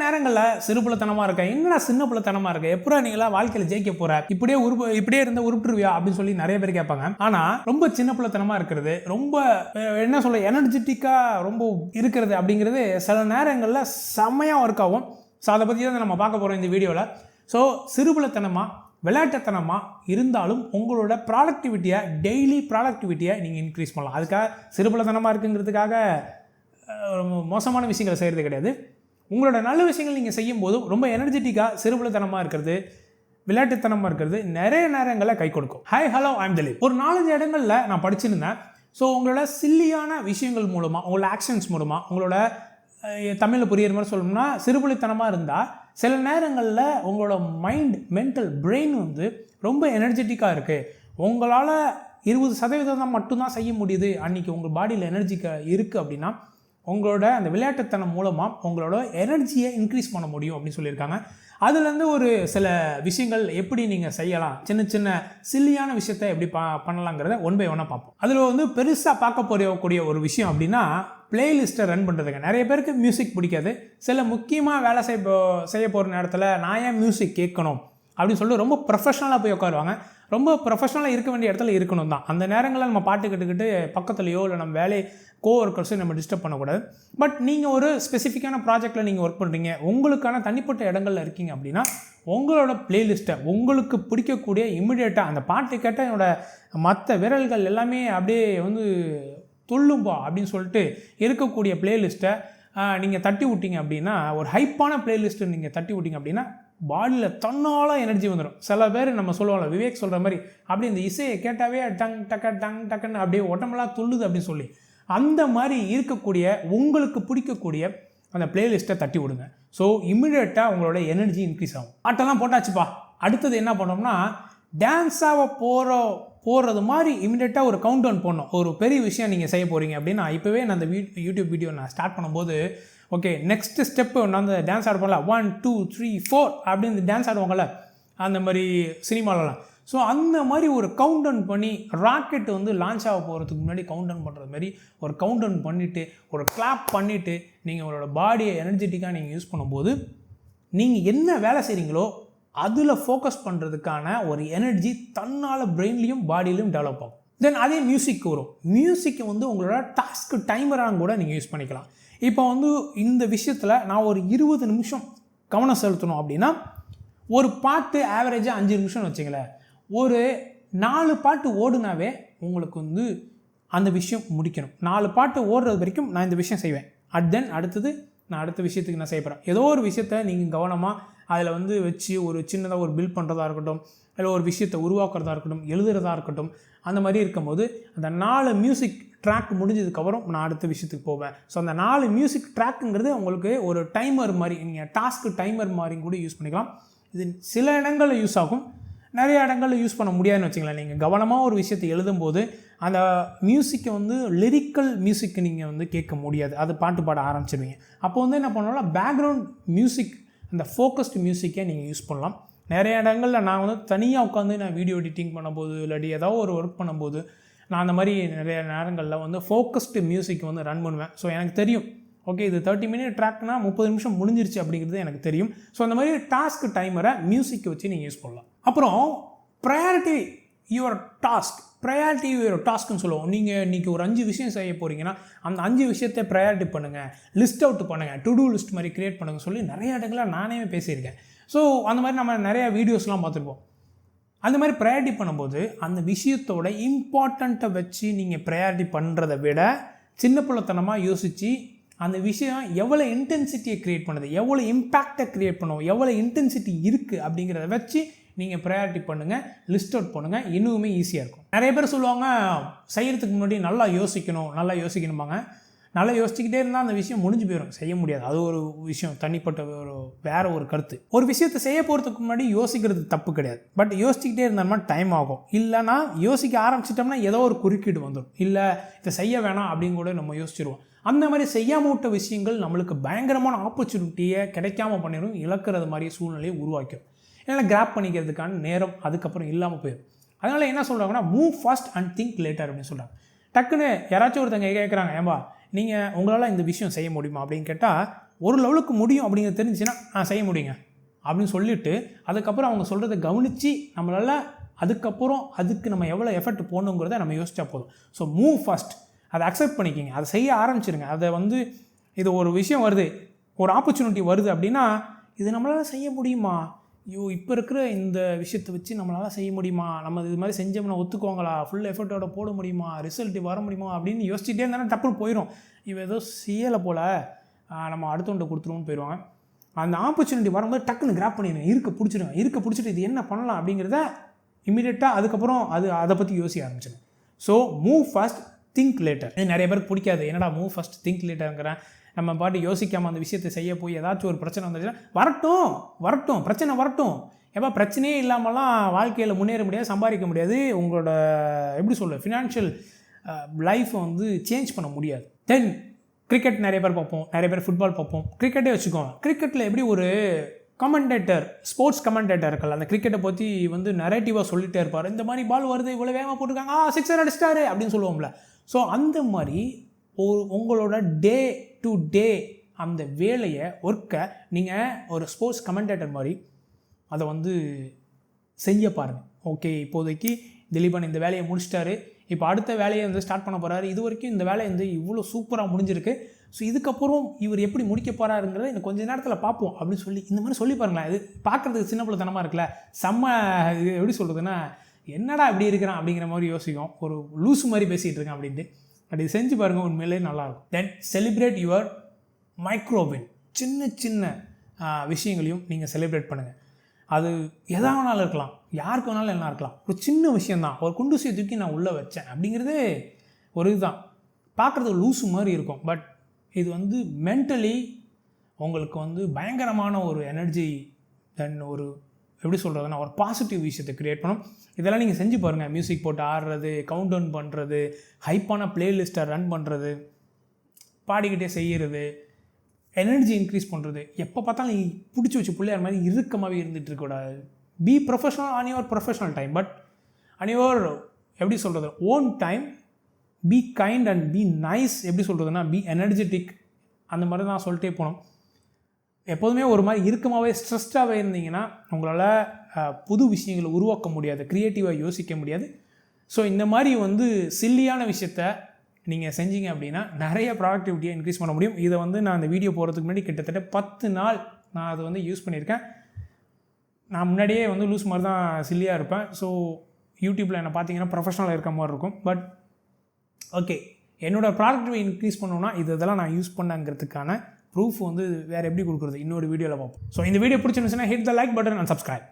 நேரங்களில் சிறுபுலத்தனமாக இருக்க, என்னடா சின்ன புலத்தனமாக இருக்க, எப்படா நீங்களா வாழ்க்கையில் ஜெயிக்க போற, இப்படியே இருந்த உருப்பிட்டுருவியா அப்படின்னு சொல்லி நிறைய பேர் கேட்பாங்க. ஆனால் ரொம்ப சின்ன புலத்தனமாக இருக்கிறது, ரொம்ப என்ன சொல்ல எனர்ஜெட்டிக்காக ரொம்ப இருக்கிறது அப்படிங்கிறது சில நேரங்களில் செம்மையாக ஒர்க் ஆகும். ஸோ அதை பற்றி தான் நம்ம பார்க்க போகிறோம் இந்த வீடியோவில். ஸோ சிறுபுலத்தனமாக விளையாட்டுத்தனமாக இருந்தாலும் உங்களோட ப்ராடக்டிவிட்டியை டெய்லி ப்ராடக்டிவிட்டியை நீங்கள் இன்க்ரீஸ் பண்ணலாம். அதுக்காக சிறுபுலத்தனமாக இருக்குங்கிறதுக்காக மோசமான விஷயங்களை செய்கிறது கிடையாது. உங்களோட நல்ல விஷயங்கள் நீங்கள் செய்யும் போதும் ரொம்ப எனர்ஜெட்டிக்காக சிறுபுலத்தனமாக இருக்கிறது, விளையாட்டுத்தனமாக இருக்கிறது நிறைய நேரங்களில் கை கொடுக்கும். Hi hello I'm Dileep. ஒரு 4-5 இடங்களில் நான் படிச்சிருந்தேன். ஸோ உங்களோட சில்லியான விஷயங்கள் மூலமாக, உங்களோட ஆக்ஷன்ஸ் மூலமாக, உங்களோட தமிழில் புரியுற மாதிரி சொல்லணும்னா சிறுபுலத்தனமாக இருந்தால் சில நேரங்களில் உங்களோட மென்டல் பிரெயின் வந்து ரொம்ப எனர்ஜெட்டிக்காக இருக்குது. உங்களால் 20% மட்டும்தான் செய்ய முடியுது, அன்றைக்கி உங்கள் பாடியில் எனர்ஜி இருக்குது அப்படின்னா உங்களோட அந்த விளையாட்டுத்தனம் மூலமாக உங்களோட எனர்ஜியை இன்க்ரீஸ் பண்ண முடியும் அப்படின்னு சொல்லியிருக்காங்க. அதுலேருந்து ஒரு சில விஷயங்கள் எப்படி நீங்கள் செய்யலாம், சின்ன சின்ன சில்லியான விஷயத்தை எப்படி பண்ணலாங்கிறத ஒன் பை ஒன்னாக பார்ப்போம். அதில் வந்து பெருசாக பார்க்க போகக்கூடிய ஒரு விஷயம் அப்படின்னா பிளேலிஸ்ட்டை ரன் பண்ணுறதுங்க. நிறைய பேருக்கு மியூசிக் பிடிக்காது. சில முக்கியமாக வேலை செய்ய போகிற நேரத்தில் நான் ஏன் மியூசிக் கேட்கணும் அப்படின்னு சொல்லிட்டு ரொம்ப ப்ரொஃபஷ்னலாக போய் உட்காருவாங்க. ரொம்ப ப்ரொஃபஷ்னலாக இருக்க வேண்டிய இடத்துல இருக்கணும் தான். அந்த நேரங்களில் நம்ம பாட்டு கேட்டுக்கிட்டு பக்கத்துலையோ இல்லை நம்ம வேலை கோவொர்க்கர்ஸையும் நம்ம டிஸ்டர்ப் பண்ணக்கூடாது. பட் நீங்கள் ஒரு ஸ்பெசிஃபிக்கான ப்ராஜெக்டில் நீங்கள் ஒர்க் பண்ணுறீங்க, உங்களுக்கான தனிப்பட்ட இடங்களில் இருக்கீங்க அப்படின்னா உங்களோட பிளேலிஸ்ட்டை உங்களுக்கு பிடிக்கக்கூடிய இமிடியேட்டாக அந்த பாட்டு கேட்டால் என்னோடய மற்ற விரல்கள் எல்லாமே அப்படியே வந்து துள்ளும்பா அப்படின்னு சொல்லிட்டு இருக்கக்கூடிய பிளேலிஸ்ட்டை நீங்கள் தட்டி விட்டீங்க அப்படின்னா, ஒரு ஹைப்பான பிளேலிஸ்ட்டை நீங்கள் தட்டி விட்டீங்க அப்படின்னா பாடியில் தன்னால் எனர்ஜி வந்துடும். சில பேர் நம்ம சொல்லுவாங்க, விவேக் சொல்கிற மாதிரி அப்படி இந்த இசையை கேட்டாவே டங் டக்குன்னு அப்படியே உடம்பெல்லாம் துள்ளுது அப்படின்னு சொல்லி, அந்த மாதிரி இருக்கக்கூடிய உங்களுக்கு பிடிக்கக்கூடிய அந்த பிளேலிஸ்ட்டை தட்டி விடுங்க. ஸோ இம்மிடியேட்டாக உங்களோட எனர்ஜி இன்க்ரீஸ் ஆகும். பாட்டெல்லாம் போட்டாச்சுப்பா, அடுத்தது என்ன பண்ணோம்னா டான்ஸாக போடுறது மாதிரி இமிடியேட்டாக ஒரு கவுண்ட் டவுன் போடணும். ஒரு பெரிய விஷயம் நீங்கள் செய்ய போகிறீங்க அப்படின்னா, இப்போவே நான் அந்த யூடியூப் வீடியோ நான் ஸ்டார்ட் பண்ணும்போது ஓகே நெக்ஸ்ட் ஸ்டெப்பு நான் அந்த டான்ஸ் ஆட போகல 1 2 3 4 அப்படின்னு டான்ஸ் ஆடுவாங்கள்ல அந்த மாதிரி சினிமாலலாம். ஸோ அந்த மாதிரி ஒரு கவுண்ட் டவுன் பண்ணி ராக்கெட் வந்து லான்ச் ஆக போகிறதுக்கு முன்னாடி கவுண்ட் டவுன் பண்ணுறது மாதிரி ஒரு கவுண்ட் டவுன் பண்ணிவிட்டு ஒரு கிளாப் பண்ணிவிட்டு நீங்கள் உங்களோட பாடியை எனர்ஜெட்டிக்காக நீங்கள் யூஸ் பண்ணும்போது நீங்கள் என்ன வேலை செய்கிறீங்களோ அதில் ஃபோக்கஸ் பண்ணுறதுக்கான ஒரு எனர்ஜி தன்னால் பிரெயின்லேயும் பாடியிலையும் டெவலப் ஆகும். தென் அதே மியூசிக் வரும். மியூசிக்கை வந்து உங்களோட டாஸ்க்கு டைமராக கூட நீங்கள் யூஸ் பண்ணிக்கலாம். இப்போ வந்து இந்த விஷயத்தில் நான் ஒரு 20 நிமிஷம் கவனம் செலுத்தணும் அப்படின்னா ஒரு பாட்டு ஆவரேஜாக 5 நிமிஷம்னு வச்சுங்களேன். ஒரு 4 பாட்டு ஓடுனாவே உங்களுக்கு வந்து அந்த விஷயம் முடிக்கணும். 4 பாட்டு ஓடுறது வரைக்கும் நான் இந்த விஷயம் செய்வேன். அடுத்தது நான் அடுத்த விஷயத்துக்கு நான் செய்யப்படுறேன். ஏதோ ஒரு விஷயத்தை நீங்கள் கவனமாக அதில் வந்து வச்சு ஒரு சின்னதாக ஒரு பில்ட் பண்ணுறதா இருக்கட்டும், இல்லை ஒரு விஷயத்தை உருவாக்குறதா இருக்கட்டும், எழுதுறதா இருக்கட்டும், அந்த மாதிரி இருக்கும்போது அந்த 4 மியூசிக் ட்ராக் முடிஞ்சதுக்கப்புறம் நான் அடுத்த விஷயத்துக்கு போவேன். ஸோ அந்த 4 மியூசிக் ட்ராக்குங்கிறது உங்களுக்கு ஒரு டைமர் மாதிரி, நீங்கள் டாஸ்க்கு டைமர் மாதிரி கூட யூஸ் பண்ணிக்கலாம். இது சில இடங்களில் யூஸ் ஆகும், நிறைய இடங்களில் யூஸ் பண்ண முடியாதுன்னு வச்சுங்களேன். நீங்கள் கவனமாக ஒரு விஷயத்தை எழுதும்போது அந்த மியூசிக்கை வந்து லிரிக்கல் மியூசிக்கு நீங்கள் வந்து கேட்க முடியாது, அது பாட்டு பாட ஆரம்பிச்சிடுவீங்க. அப்போ வந்து என்ன பண்ணலாம், பேக்ரவுண்ட் மியூசிக் அந்த ஃபோக்கஸ்டு மியூசிக்கை நீங்கள் யூஸ் பண்ணலாம். நிறைய இடங்களில் நான் வந்து தனியாக உட்காந்து நான் வீடியோ எடிட்டிங் பண்ணும்போது இல்லாட்டி ஏதாவது ஒரு ஒர்க் பண்ணும்போது நான் அந்த மாதிரி நிறைய நேரங்களில் வந்து ஃபோக்கஸ்டு மியூசிக் வந்து ரன் பண்ணுவேன். ஸோ எனக்கு தெரியும் ஓகே இது 30 மினிட் ட்ராக்னா 30 நிமிஷம் முடிஞ்சிருச்சு அப்படிங்கிறது எனக்கு தெரியும். ஸோ அந்த மாதிரி டாஸ்க் டைமரை மியூசிக்கை வச்சு நீங்கள் யூஸ் பண்ணலாம். அப்புறம் ப்ரையாரிட்டி யுவர் டாஸ்க்குன்னு சொல்லுவோம். நீங்கள் இன்றைக்கி ஒரு 5 விஷயம் செய்ய போகிறீங்கன்னா அந்த 5 விஷயத்தை ப்ரையாரிட்டி பண்ணுங்கள், லிஸ்ட் அவுட் பண்ணுங்கள், டு டூ லிஸ்ட் மாதிரி க்ரியேட் பண்ணுங்க சொல்லி நிறைய இடங்களில் நானே பேசியிருக்கேன். ஸோ அந்த மாதிரி நம்ம நிறையா வீடியோஸ்லாம் பார்த்துருப்போம். அந்த மாதிரி ப்ரையாரிட்டி பண்ணும்போது அந்த விஷயத்தோட இம்பார்ட்டண்ட்டை வச்சு நீங்கள் ப்ரையாரிட்டி பண்ணுறதை விட சின்ன பிள்ளைத்தனமாக யோசித்து அந்த விஷயம் எவ்வளோ இன்டென்சிட்டியை க்ரியேட் பண்ணுது, எவ்வளோ இம்பேக்டை க்ரியேட் பண்ணும், எவ்வளோ இன்டென்சிட்டி இருக்குது அப்படிங்கிறத வச்சு நீங்கள் ப்ரையாரிட்டி பண்ணுங்கள், லிஸ்ட் அவுட் பண்ணுங்கள், இன்னுமே ஈஸியாக இருக்கும். நிறைய பேர் சொல்லுவாங்க செய்கிறதுக்கு முன்னாடி நல்லா யோசிக்கணுமாங்க. நல்லா யோசிச்சுக்கிட்டே இருந்தால் அந்த விஷயம் முடிஞ்சு போயிடும், செய்ய முடியாது. அது ஒரு விஷயம், தனிப்பட்ட வேறு ஒரு கருத்து. ஒரு விஷயத்தை செய்ய போகிறதுக்கு முன்னாடி யோசிக்கிறது தப்பு கிடையாது. பட் யோசிச்சுக்கிட்டே இருந்தோம்னா டைம் ஆகும். இல்லைனா யோசிக்க ஆரம்பிச்சிட்டோம்னா ஏதோ ஒரு குறுக்கீடு வந்துடும், இல்லை இதை செய்ய வேணாம் அப்படின்னு கூட நம்ம யோசிச்சிருவோம். அந்த மாதிரி செய்யாம விட்ட விஷயங்கள் நம்மளுக்கு பயங்கரமான ஆப்பர்ச்சுனிட்டியை கிடைக்காம பண்ணிடும், இழக்கிறது மாதிரி சூழ்நிலையை உருவாக்கும். இல்லைனா கிராப் பண்ணிக்கிறதுக்கான நேரம் அதுக்கப்புறம் இல்லாமல் போயிடும். அதனால் என்ன சொல்கிறாங்கன்னா move fast and think later அப்படின்னு சொல்கிறாங்க. டக்குன்னு யாராச்சும் ஒருத்தங்க கேட்குறாங்க, ஏம்பா நீங்கள் உங்களால் இந்த விஷயம் செய்ய முடியுமா அப்படின்னு கேட்டால் ஒரு லெவலுக்கு முடியும் அப்படிங்கிறது தெரிஞ்சுன்னா செய்ய முடியுங்க அப்படின்னு சொல்லிவிட்டு அதுக்கப்புறம் அவங்க சொல்கிறத கவனித்து நம்மளால் அதுக்கப்புறம் அதுக்கு நம்ம எவ்வளோ எஃபர்ட் போடணுங்கிறத நம்ம யோசிச்சா போதும். ஸோ மூவ் ஃபஸ்ட், அதை அக்செப்ட் பண்ணிக்கிங்க, அதை செய்ய ஆரம்பிச்சிருங்க. அதை வந்து இது ஒரு விஷயம் வருது, ஒரு ஆப்பர்ச்சுனிட்டி வருது அப்படின்னா இது நம்மளால் செய்ய முடியுமா, இப்போ இருக்கிற இந்த விஷயத்தை வச்சு நம்மளால் செய்ய முடியுமா, நம்ம இது மாதிரி செஞ்சோம்னா ஒத்துக்குவாங்களா, ஃபுல் எஃபர்ட்டோட போட முடியுமா, ரிசல்ட் வர முடியுமா அப்படின்னு யோசிச்சுட்டே இருந்தாலும் டப்புன்னு போயிடும். இவன் ஏதோ செய்யலை போல் நம்ம அடுத்தவன்ட்ட கொடுத்துருவோன்னு போயிடுவாங்க. அந்த ஆப்பர்ச்சுனிட்டி வரும்போது டக்குன்னு கிராப் பண்ணிடுங்க, இருக்க பிடிச்சிட்டு இது என்ன பண்ணலாம் அப்படிங்கிறத இமீடியட்டாக அதுக்கப்புறம் அதை பற்றி யோசிக்க ஆரம்பிச்சிடுங்க. So move fast, think later. இது நிறைய பேருக்கு பிடிக்காது, என்னடா மூவ் ஃபஸ்ட் திங்க் லேட்டருங்கிறேன். நம்ம பாட்டு யோசிக்காமல் அந்த விஷயத்தை செய்ய போய் ஏதாச்சும் ஒரு பிரச்சனை வந்துச்சுன்னா வரட்டும் பிரச்சனை வரட்டும். ஏப்பா பிரச்சனையே இல்லாமலாம் வாழ்க்கையில் முன்னேற முடியாது, சம்பாதிக்க முடியாது, உங்களோட எப்படி சொல்ல ஃபினான்ஷியல் லைஃப்பை வந்து சேஞ்ச் பண்ண முடியாது. தென் கிரிக்கெட் நிறைய பேர் பார்ப்போம், நிறைய பேர் ஃபுட்பால் பார்ப்போம். கிரிக்கெட்டே வச்சுக்கோங்க, கிரிக்கெட்டில் எப்படி ஒரு கமெண்டேட்டர், ஸ்போர்ட்ஸ் கமெண்டேட்டர் இருக்கல, அந்த கிரிக்கெட்டை பற்றி வந்து நரேட்டிவாக சொல்லிகிட்டே இருப்பார். இந்த மாதிரி பால் வருது, இவ்வளோ வேகமாக போட்டிருக்காங்க, 6 அடிச்சிட்டாரு அப்படின்னு சொல்லுவோம்ல. ஸோ அந்த மாதிரி உங்களோட டே டு டே அந்த வேலையை, ஒர்க்கை நீங்கள் ஒரு ஸ்போர்ட்ஸ் கமெண்டேட்டர் மாதிரி அதை வந்து செய்ய பாருங்கள். ஓகே, இப்போதைக்கு திலீபன் இந்த வேலையை முடிச்சிட்டாரு, இப்போ அடுத்த வேலையை வந்து ஸ்டார்ட் பண்ண போகிறாரு, இது வரைக்கும் இந்த வேலை வந்து இவ்வளோ சூப்பராக முடிஞ்சிருக்கு, ஸோ இதுக்கப்புறம் இவர் எப்படி முடிக்க போகிறாருங்கிறத இன்னும் கொஞ்சம் நேரத்தில் பார்ப்போம் அப்படின்னு சொல்லி இந்த மாதிரி சொல்லி பாருங்களேன். இது பார்க்குறதுக்கு சின்ன பிள்ளைத்தனமாக இருக்குல்ல, செம்ம எப்படி சொல்கிறதுன்னா என்னடா இப்படி இருக்கிறான் அப்படிங்கிற மாதிரி யோசிக்கும், ஒரு லூஸ் மாதிரி பேசிகிட்டு இருக்கேன் அப்படின்ட்டு. அப்படி செஞ்சு பாருங்கள், உண்மையிலே நல்லாயிருக்கும். தென் செலிப்ரேட் யுவர் மைக்ரோவின். சின்ன சின்ன விஷயங்களையும் நீங்கள் செலிப்ரேட் பண்ணுங்கள். அது எதா வேணாலும் இருக்கலாம், யாருக்கு வேணாலும் என்ன இருக்கலாம். ஒரு சின்ன விஷயந்தான், ஒரு குண்டூசியை தூக்கி நான் உள்ளே வச்சேன் அப்படிங்கிறது ஒரு இதுதான். பார்க்குறது லூஸு மாதிரி இருக்கும், பட் இது வந்து மென்டலி உங்களுக்கு வந்து பயங்கரமான ஒரு எனர்ஜி, தென் ஒரு எப்படி சொல்கிறதுனா ஒரு பாசிட்டிவ் விஷயத்தை க்ரியேட் பண்ணும். இதெல்லாம் நீங்கள் செஞ்சு பாருங்கள். மியூசிக் போட்டு ஆடுறது, கவுண்ட் டவுன் பண்ணுறது, ஹைப்பான பிளேலிஸ்ட்டை ரன் பண்ணுறது, பாடிக்கிட்டே செய்கிறது, எனர்ஜி இன்க்ரீஸ் பண்ணுறது. எப்போ பார்த்தாலும் நீ பிடிச்சி வச்சு பிள்ளையார் மாதிரி இறுக்கமாகவே இருந்துகிட்டு இருக்கக்கூடாது. Be professional on your professional time, but on your எப்படி சொல்கிறது own time. Be kind and be nice. எப்படி சொல்கிறதுனா பி எனர்ஜெட்டிக். அந்த மாதிரி தான் சொல்லிட்டே போகணும். எப்போதுமே ஒரு மாதிரி இறுக்கமாகவே ஸ்ட்ரெஸ்டாகவே இருந்தீங்கன்னா உங்களால் புது விஷயங்களை உருவாக்க முடியாது, க்ரியேட்டிவாக யோசிக்க முடியாது. ஸோ இந்த மாதிரி வந்து சில்லியான விஷயத்த நீங்கள் செஞ்சீங்க அப்படின்னா நிறைய ப்ராடக்டிவிட்டியை இன்க்ரீஸ் பண்ண முடியும். இதை வந்து நான் இந்த வீடியோ போகிறதுக்கு முன்னாடி கிட்டத்தட்ட 10 நாள் நான் அதை வந்து யூஸ் பண்ணியிருக்கேன். நான் முன்னாடியே வந்து லூஸ் மாதிரி தான் சில்லியாக இருப்பேன். ஸோ யூடியூப்பில் என்னை பார்த்தீங்கன்னா ப்ரொஃபஷனலாக இருக்க மாதிரி இருக்கும். பட் ஓகே, என்னோடய ப்ராடக்டிவிட்டி இன்க்ரீஸ் பண்ணணும்னா இதெல்லாம் நான் யூஸ் பண்ணங்கிறதுக்கான ப்ரூஃப் வந்து வேறு எப்படி கொடுக்குறது இன்னொரு வீடியோவில் பார்ப்போம். ஸோ இந்த வீடியோ பிடிச்சிருந்துச்சுன்னா hit the like button and subscribe.